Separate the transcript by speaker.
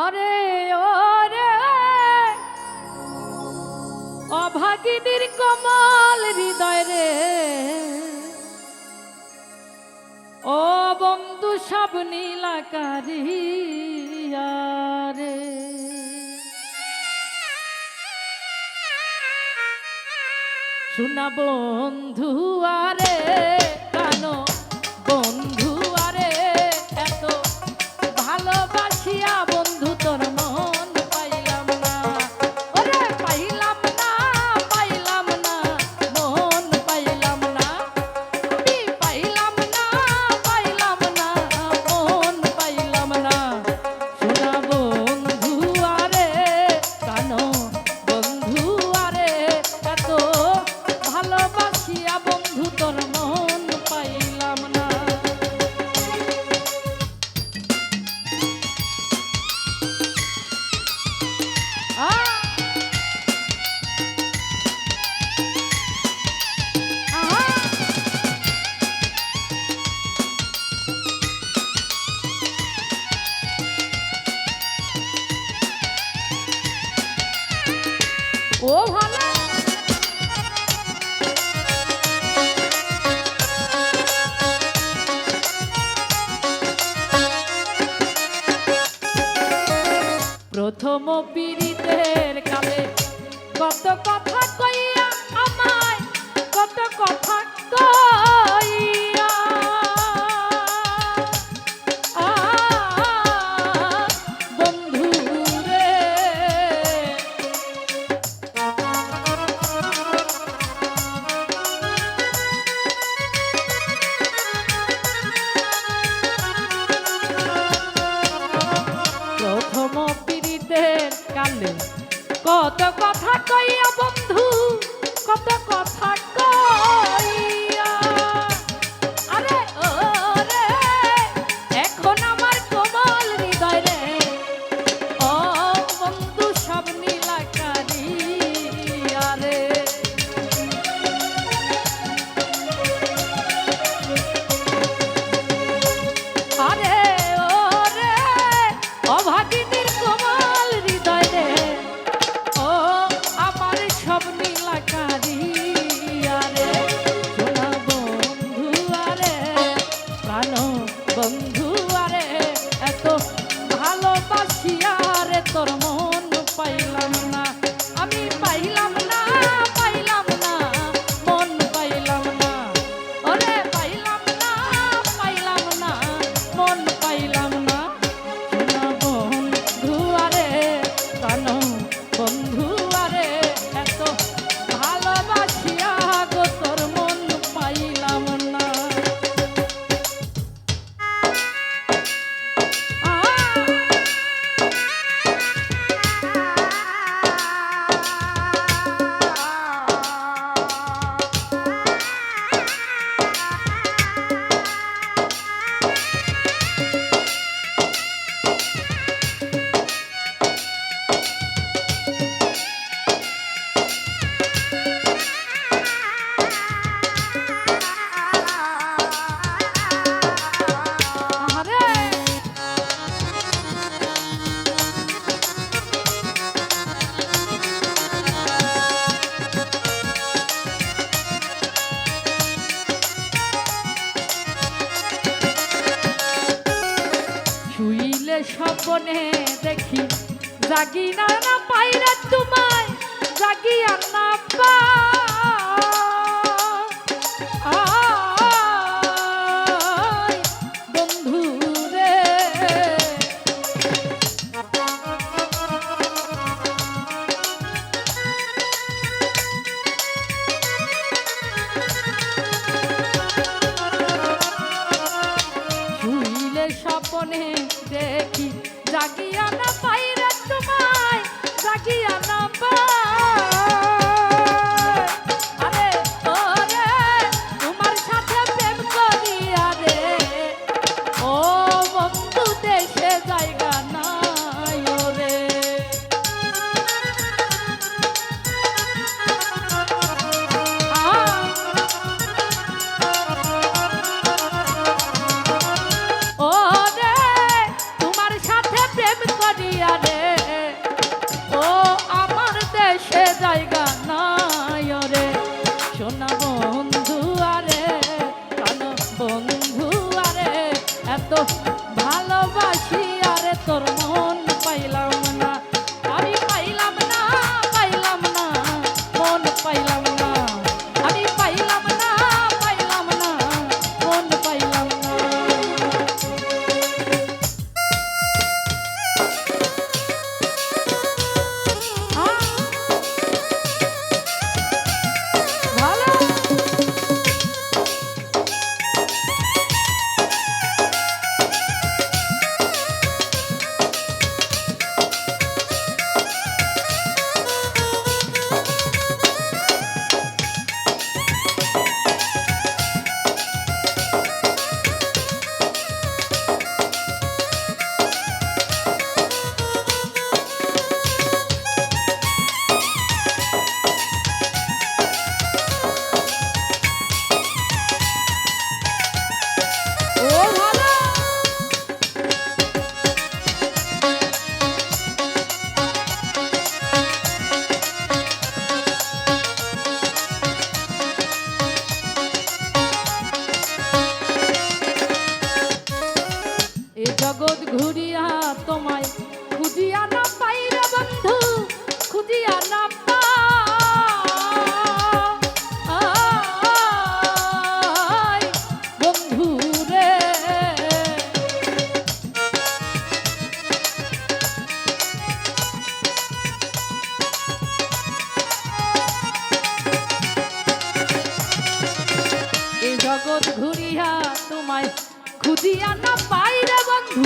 Speaker 1: আরে ওরে অভাগিনীর কমল হৃদয় রে, ও বন্ধু সব নীলাকারিয়া রে। শোনা বন্ধু আরে কানো বন্ধু আরে, এত ভালোবাসিয়া বন্ধু তোর মন পাইলাম না। ওরে পাইলাম না, পাইলাম না, মন পাইলাম না। আমি পাইলাম না, পাইলাম না, মন পাইলাম না। শোনা বন্ধু আরে কানো বন্ধু আরে, এত ভালোবাসিয়া বন্ধু তোর মন পাইলাম না। ও ভালো প্রথম পীড়িতের কালে কত কথা কইয়া আমায়, কত কথা কইয়া বন্ধু রে। প্রথম পীড়িতের কালে কত কথা কইয়া বন্ধু, কত কথা কইয়া। আরে ওরে এখন আমার কোমল হৃদয় রে, ও বন্ধু সব নীলাকারিয়া রে। আরে ওরে অভাগিনীর কোমল হৃদয় রে, ও আমার সব নীলাকারিয়া রে। শোনা বন্ধু আরে প্রাণ বন্ধু আরে, এত ভালোবাসিয়া রে তোর মন পাইলাম না। আমি পাইলাম না, পাইলাম না, মন পাইলাম না। ওরে পাইলাম না, পাইলাম না, মন পাইলাম না। শোনা বন্ধু আরে প্রাণ বন্ধু আরে, এত ভালোবাসিয়া গো তোর মন পাইলাম না। শুইলে স্বপ্নে দেখি জাগি না না পাইরা তোমায়, জাগিয়া না পাই বন্ধু রে। শুইলে স্বপ্নে দেখি জাগিয়া না পাইরা তোমায়, জাগিয়া না পাই। আরে ওরে তোমার সাথে প্রেম করিয়া রে, ও বন্ধু দেশে জায়গা নাই ওরে। ওরে তোমার সাথে প্রেম করি বাসিয়া রে ও আমার দেশে জায়গা নাই রে সোনা বন্ধু আরে প্রাণ বন্ধু আরে এত ভালোবাসি আরে তোর মন পাইলাম না আমি পাইলাম না পাইলাম না মন পাইলাম না আমি পাইলাম না পাইলাম না মন পাইলাম না ভালো ও ভালো এ জগৎ ঘুরিয়া তোমায় খুঁজিয়া না পাই রে বন্ধু খুঁজিয়া না পাই বন্ধু রে এ জগৎ ঘুরিয়া তোমায় খুঁজিয়া না পাই রে বন্ধু